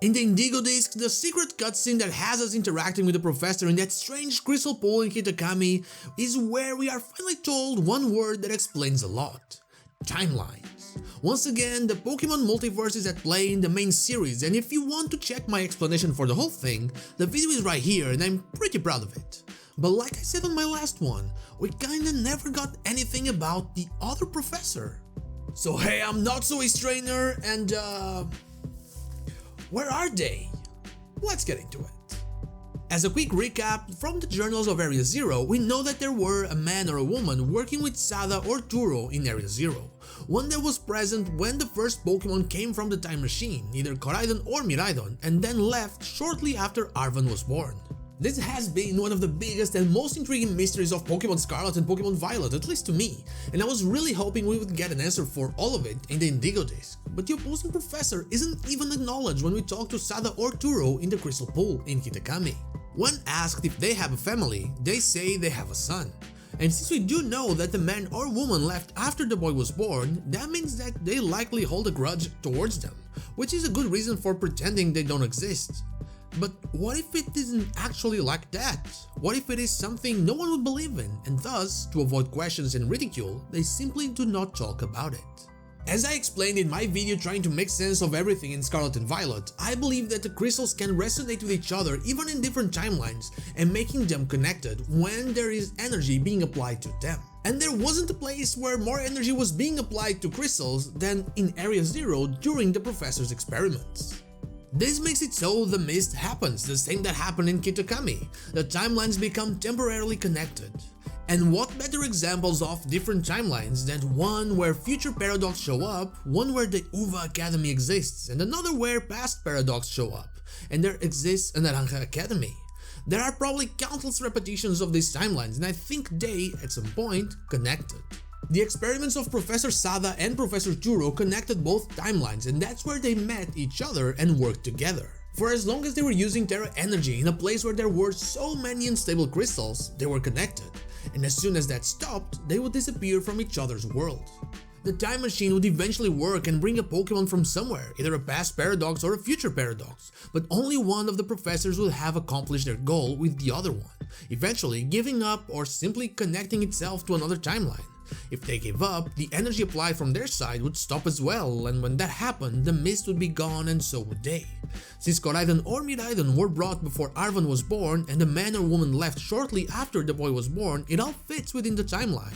In the Indigo Disc, the secret cutscene that has us interacting with the professor in that strange crystal pool in Kitakami is where we are finally told one word that explains a lot: timelines. Once again, the Pokemon multiverse is at play in the main series, and if you want to check my explanation for the whole thing, the video is right here and I'm pretty proud of it. But like I said on my last one, we kinda never got anything about the other professor. So hey, I'm not so ace trainer and where are they? Let's get into it. As a quick recap, from the journals of Area Zero, we know that there were a man or a woman working with Sada or Turo in Area Zero, one that was present when the first Pokemon came from the time machine, either Koraidon or Miraidon, and then left shortly after Arven was born. This has been one of the biggest and most intriguing mysteries of Pokémon Scarlet and Pokémon Violet, at least to me, and I was really hoping we would get an answer for all of it in the Indigo Disc. But the opposing professor isn't even acknowledged when we talk to Sada or Turo in the Crystal Pool in Kitakami. When asked if they have a family, they say they have a son. And since we do know that the man or woman left after the boy was born, that means that they likely hold a grudge towards them, which is a good reason for pretending they don't exist. But what if it isn't actually like that? What if it is something no one would believe in, and thus, to avoid questions and ridicule, they simply do not talk about it? As I explained in my video trying to make sense of everything in Scarlet and Violet, I believe that the crystals can resonate with each other even in different timelines and making them connected when there is energy being applied to them. And there wasn't a place where more energy was being applied to crystals than in Area Zero during the professor's experiments. This makes it so the mist happens, the same that happened in Kitakami. The timelines become temporarily connected. And what better examples of different timelines than one where future paradox show up, one where the Uva Academy exists, and another where past paradox show up, and there exists an Naranja Academy. There are probably countless repetitions of these timelines, and I think they, at some point, connected. The experiments of Professor Sada and Professor Turo connected both timelines, and that's where they met each other and worked together. For as long as they were using Terra energy in a place where there were so many unstable crystals, they were connected, and as soon as that stopped, they would disappear from each other's world. The time machine would eventually work and bring a Pokemon from somewhere, either a past paradox or a future paradox, but only one of the professors would have accomplished their goal with the other one, eventually giving up or simply connecting itself to another timeline. If they gave up, the energy applied from their side would stop as well, and when that happened, the mist would be gone and so would they. Since Koraidon or Miraidon were brought before Arven was born and the man or woman left shortly after the boy was born, it all fits within the timeline.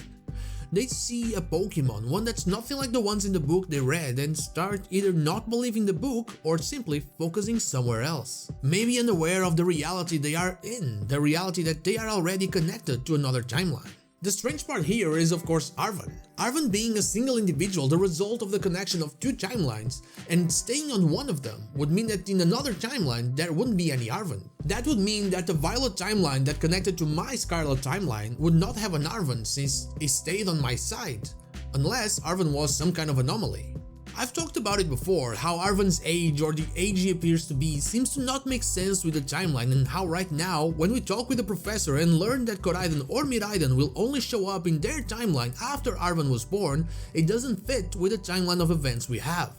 They see a Pokemon, one that's nothing like the ones in the book they read, and start either not believing the book or simply focusing somewhere else. Maybe unaware of the reality they are in, the reality that they are already connected to another timeline. The strange part here is of course Arven. Arven being a single individual, the result of the connection of two timelines, and staying on one of them would mean that in another timeline there wouldn't be any Arven. That would mean that the Violet timeline that connected to my Scarlet timeline would not have an Arven since it stayed on my side, unless Arven was some kind of anomaly. I've talked about it before, how Arven's age or the age he appears to be seems to not make sense with the timeline, and how right now, when we talk with the professor and learn that Koraidon or Miraidon will only show up in their timeline after Arven was born, it doesn't fit with the timeline of events we have.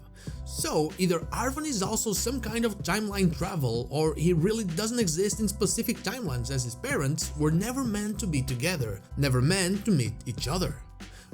So either Arven is also some kind of timeline travel, or he really doesn't exist in specific timelines as his parents were never meant to be together, never meant to meet each other.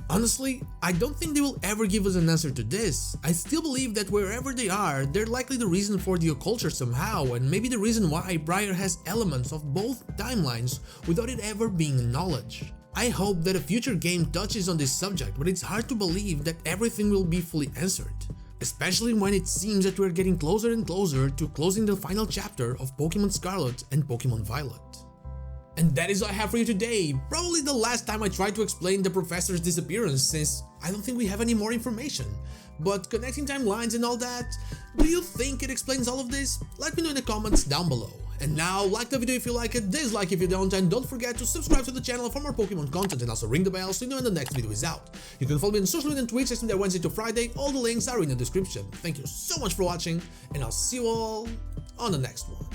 Honestly, I don't think they will ever give us an answer to this. I still believe that wherever they are, they're likely the reason for the occulture somehow, and maybe the reason why Briar has elements of both timelines without it ever being acknowledged. I hope that a future game touches on this subject, but it's hard to believe that everything will be fully answered. Especially when it seems that we're getting closer and closer to closing the final chapter of Pokémon Scarlet and Pokémon Violet. And that is all I have for you today, probably the last time I tried to explain the professor's disappearance since I don't think we have any more information. But connecting timelines and all that, do you think it explains all of this? Let me know in the comments down below. And now, like the video if you like it, dislike if you don't, and don't forget to subscribe to the channel for more Pokemon content and also ring the bell so you know when the next video is out. You can follow me on social media and Twitch, I stream there Wednesday to Friday, all the links are in the description. Thank you so much for watching, and I'll see you all on the next one.